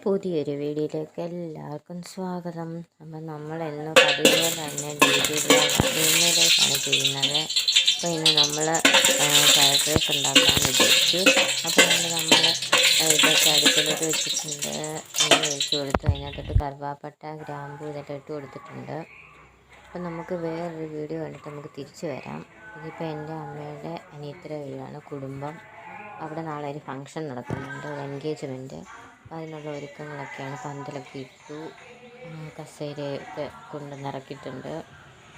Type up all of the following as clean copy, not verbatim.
പുതിയൊരു വീഡിയോയിലേക്ക് എല്ലാവർക്കും സ്വാഗതം. അപ്പം നമ്മളെന്ന് പതിവ് തന്നെ ഡീറ്റെയിലാണ് ചെയ്യുന്നത്. അപ്പോൾ ഇന്ന് നമ്മൾ ഫ്രൈഡ് റൈസ് ഉണ്ടാക്കാമെന്ന് വിചാരിച്ചു. അപ്പോൾ നമ്മൾ ഇതൊക്കെ അടുപ്പിലോട്ട് വെച്ചിട്ടുണ്ട്. എണ്ണ ഒഴിച്ച് കൊടുത്തു. അതിനകത്തോട്ട് കറുവാപ്പട്ട, ഗ്രാമ്പൂ ഇതൊക്കെ ഇട്ട് കൊടുത്തിട്ടുണ്ട്. അപ്പം നമുക്ക് വേറൊരു വീഡിയോ കണ്ടിട്ട് നമുക്ക് തിരിച്ചു വരാം. ഇതിപ്പോൾ എൻ്റെ അമ്മയുടെ അനിയത്തിയുടെ വീടാണ്, കുടുംബം. അവിടെ നാളെ ഒരു ഫംഗ്ഷൻ നടക്കുന്നുണ്ട്, എൻഗേജ്മെൻറ്റ്. അതിനുള്ള ഒരുക്കങ്ങളൊക്കെയാണ്. പന്തലൊക്കെ ഇട്ടു, കസേരയൊക്കെ കൊണ്ട് നിറക്കിയിട്ടുണ്ട്.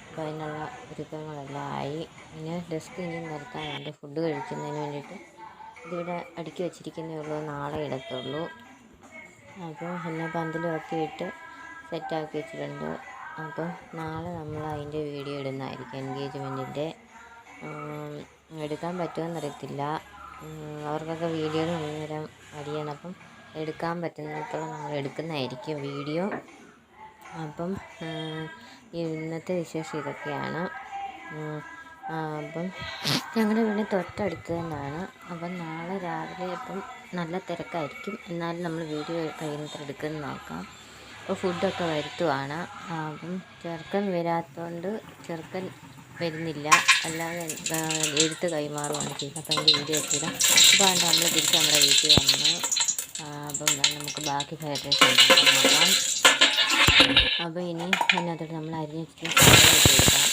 അപ്പോൾ അതിനുള്ള ഒരുക്കങ്ങളെല്ലാം ആയി. പിന്നെ ഡെസ്ക് ഇനി നിരത്താനുണ്ട്. ഫുഡ് കഴിക്കുന്നതിന് വേണ്ടിയിട്ട് ഇതിവിടെ അടുക്കി വെച്ചിരിക്കുന്നേ ഉള്ളൂ, നാളെ ഇടത്തുള്ളൂ. അപ്പോൾ എല്ലാം പന്തലൊക്കെ ഇട്ട് സെറ്റാക്കി വെച്ചിട്ടുണ്ട്. അപ്പോൾ നാളെ നമ്മൾ അതിൻ്റെ വീഡിയോ ഇടുന്നതായിരിക്കും, എൻഗേജ്മെൻറ്റിൻ്റെ. എടുക്കാൻ പറ്റുമെന്നറിയത്തില്ല, അവർക്കൊക്കെ വീഡിയോയിൽ മുൻനിരം മടിയാണ്. അപ്പം എടുക്കാൻ പറ്റുന്നിടത്തോളം നമ്മൾ എടുക്കുന്നതായിരിക്കും വീഡിയോ. അപ്പം ഇന്നത്തെ വിശേഷം ഇതൊക്കെയാണ്. അപ്പം ഞങ്ങളുടെ വീടിന് തൊട്ടടുത്ത് തന്നെയാണ്. അപ്പം നാളെ രാവിലെ ഇപ്പം നല്ല തിരക്കായിരിക്കും, എന്നാലും നമ്മൾ വീഡിയോ കഴിയുന്നത്ര എടുക്കുന്ന നോക്കാം. അപ്പോൾ ഫുഡൊക്കെ വരുത്തുവാണ്. അപ്പം ചെറുക്കൻ വരാത്തതുകൊണ്ട് ചെറുക്കൻ വരുന്നില്ല, അല്ലാതെ എടുത്ത് കൈമാറുകയാണ് ചെയ്യുന്നത്. അപ്പോൾ അതിൻ്റെ വീഡിയോ എത്തിയിടാം. അപ്പോൾ അതുകൊണ്ട് നമ്മൾ തിരിച്ച് നമ്മുടെ വീട്ടിൽ വന്നു. അപ്പം നമുക്ക് ബാക്കി ഫ്രൈഡ് റൈസ് ഉണ്ടാക്കാൻ നോക്കാം. അപ്പോൾ ഇനി അതിനകത്തോട്ട് നമ്മൾ അരിഞ്ഞ് വെച്ചിട്ട് കൊടുക്കാം.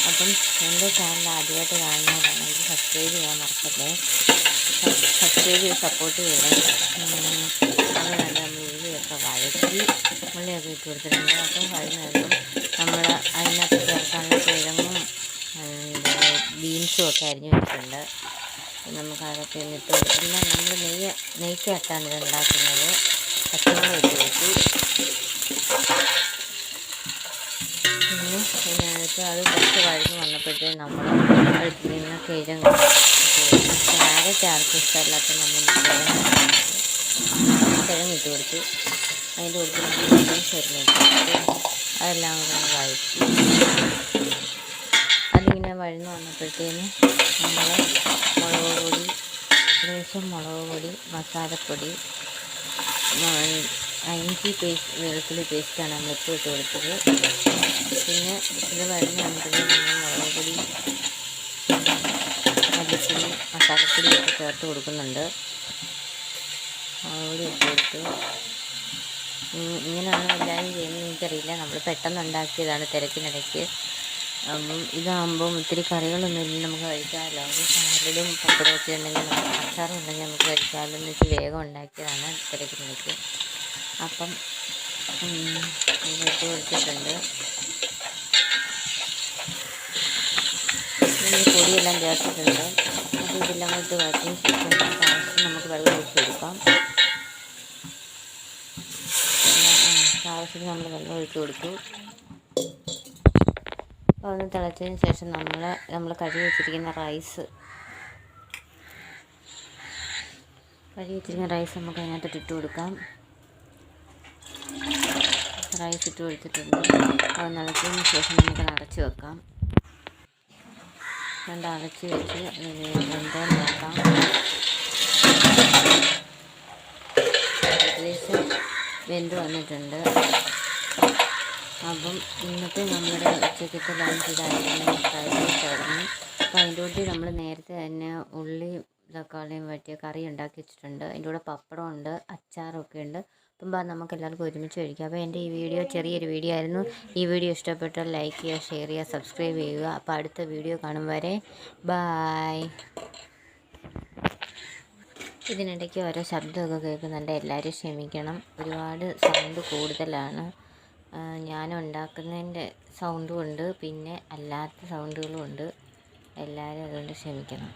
അപ്പം എൻ്റെ ചാനൽ ആദ്യമായിട്ട് കാണുന്നവരാണെങ്കിൽ സബ്സ്ക്രൈബ് ചെയ്യാൻ മറക്കല്ലേ, സബ്സ്ക്രൈബ് ചെയ്ത് സപ്പോർട്ട് ചെയ്യണം. അത് നല്ല ഉള്ളിയൊക്കെ വഴറ്റി ഉള്ളിയൊക്കെ ഇട്ട് കൊടുത്തിട്ടുണ്ട്. അപ്പം കഴിഞ്ഞപ്പം നമ്മൾ അതിനകത്ത് ചേർക്കാനുള്ള കിഴങ്ങും ബീൻസും ഒക്കെ അരിഞ്ഞ് വെച്ചിട്ടുണ്ട്. നമുക്ക് അതൊക്കെ ഇട്ട് എല്ലാം നമ്മൾ നെയ്ക്കകത്താണ് ഇത് ഉണ്ടാക്കുന്നത്. പച്ചമുളക് ഇട്ട് വെച്ചു. പിന്നെ അതിനകത്ത് അത് കുറച്ച് വഴഞ്ഞ് വന്നപ്പോഴത്തേക്കും നമ്മൾ അടുത്ത് നിന്ന് കിഴങ്ങ് ക്യാരറ്റ് ആർക്കും ഇഷ്ടമല്ലാത്ത നമ്മൾ കിഴങ്ങ് ഇട്ട് കൊടുത്തു. അതിൻ്റെ കൊടുത്ത് നമ്മൾ ചെറുതായിട്ട് അതെല്ലാം കൂടെ വഴറ്റി. അതിങ്ങനെ വഴന്ന് വന്നപ്പോഴത്തേന് നമ്മൾ മുളക് പൊടി, ലേശം മുളക് പൊടി, മസാലപ്പൊടി, ഇഞ്ചി പേസ്റ്റ്, വെളുത്തുള്ളി പേസ്റ്റാണ് നമ്മളിപ്പോൾ ഇട്ട് കൊടുത്തത്. പിന്നെ ഇത് വഴന്ന് വന്നപ്പോഴത്തേന് നമ്മൾ മുളക് പൊടി, മല്ലിപ്പൊടി, മസാലപ്പൊടി ഒക്കെ ചേർത്ത് കൊടുക്കുന്നുണ്ട്. മുളക് പൊടി ഇട്ട് കൊടുത്തു. ഇങ്ങനെയാണ് എല്ലാവരും ചെയ്യുന്നത് എനിക്കറിയില്ല, നമ്മൾ പെട്ടെന്ന് ഉണ്ടാക്കിയതാണ് തിരക്കിനിടയ്ക്ക്. അപ്പം ഇതാകുമ്പം ഒത്തിരി കറികളൊന്നും ഇല്ലെങ്കിൽ നമുക്ക് കഴിക്കാമല്ലോ. അത് സാലഡും പപ്പടവും ഒക്കെ ഉണ്ടെങ്കിൽ, അച്ചാറും ഉണ്ടെങ്കിൽ നമുക്ക് കഴിക്കാമല്ലോ എന്ന് വെച്ച് വേഗം ഉണ്ടാക്കിയതാണ് തിരക്കിനിടയ്ക്ക്. അപ്പം ഇട്ട് കൊടുത്തിട്ടുണ്ട്. പൊടിയെല്ലാം ചേർത്തിട്ടുണ്ട്. അപ്പോൾ ഇതെല്ലാം ഇട്ട് വഴറ്റിയ ശേഷം നമുക്ക് വെള്ളം ഒഴിച്ച് കൊടുക്കാം. ആവശ്യത്തിന് നമ്മൾ വെള്ളം ഒഴിച്ച് കൊടുത്തു. അപ്പോൾ ഒന്ന് തിളച്ചതിന് ശേഷം നമ്മൾ കഴുകി വെച്ചിരിക്കുന്ന റൈസ് നമുക്ക് അതിനകത്തോട്ട് ഇട്ട് കൊടുക്കാം. റൈസ് ഇട്ട് കൊടുത്തിട്ടുണ്ട്. അത് തിളച്ചതിന് ശേഷം നമുക്ക് അടച്ച് വെക്കാം. അടച്ച് വെച്ച് വെന്തോ നോക്കാം. ഏകദേശം വെന്ത് വന്നിട്ടുണ്ട്. അപ്പം ഇന്നത്തെ നമ്മുടെ ഉച്ചക്കത്തെ ലഞ്ച് ഇതായിരുന്നു, ഫ്രൈഡ് റൈസ് ആയിരുന്നു. അപ്പോൾ അതിൻ്റെ കൂടെ നമ്മൾ നേരത്തെ തന്നെ ഉള്ളിയും തക്കാളിയും വറ്റിയ കറി ഉണ്ടാക്കി വെച്ചിട്ടുണ്ട്. അതിൻ്റെ കൂടെ പപ്പടം ഉണ്ട്, അച്ചാറൊക്കെ ഉണ്ട്. അപ്പം നമുക്ക് എല്ലാവർക്കും ഒരുമിച്ച് കഴിക്കാം. അപ്പോൾ എൻ്റെ ഈ വീഡിയോ ചെറിയൊരു വീഡിയോ ആയിരുന്നു. ഈ വീഡിയോ ഇഷ്ടപ്പെട്ടാൽ ലൈക്ക് ചെയ്യുക, ഷെയർ ചെയ്യുക, സബ്സ്ക്രൈബ് ചെയ്യുക. അപ്പോൾ അടുത്ത വീഡിയോ കാണും വരെ ബായ്. ഇതിനിടയ്ക്ക് ഓരോ ശബ്ദമൊക്കെ കേൾക്കുന്നുണ്ട്, എല്ലാവരും ക്ഷമിക്കണം. ഒരുപാട് സൗണ്ട് കൂടുതലാണ്. ഞാൻ ഉണ്ടാക്കുന്നതിൻ്റെ സൗണ്ടും ഉണ്ട്, പിന്നെ അല്ലാത്ത സൗണ്ടുകളും ഉണ്ട്. എല്ലാവരും അതുകൊണ്ട് ക്ഷമിക്കണം.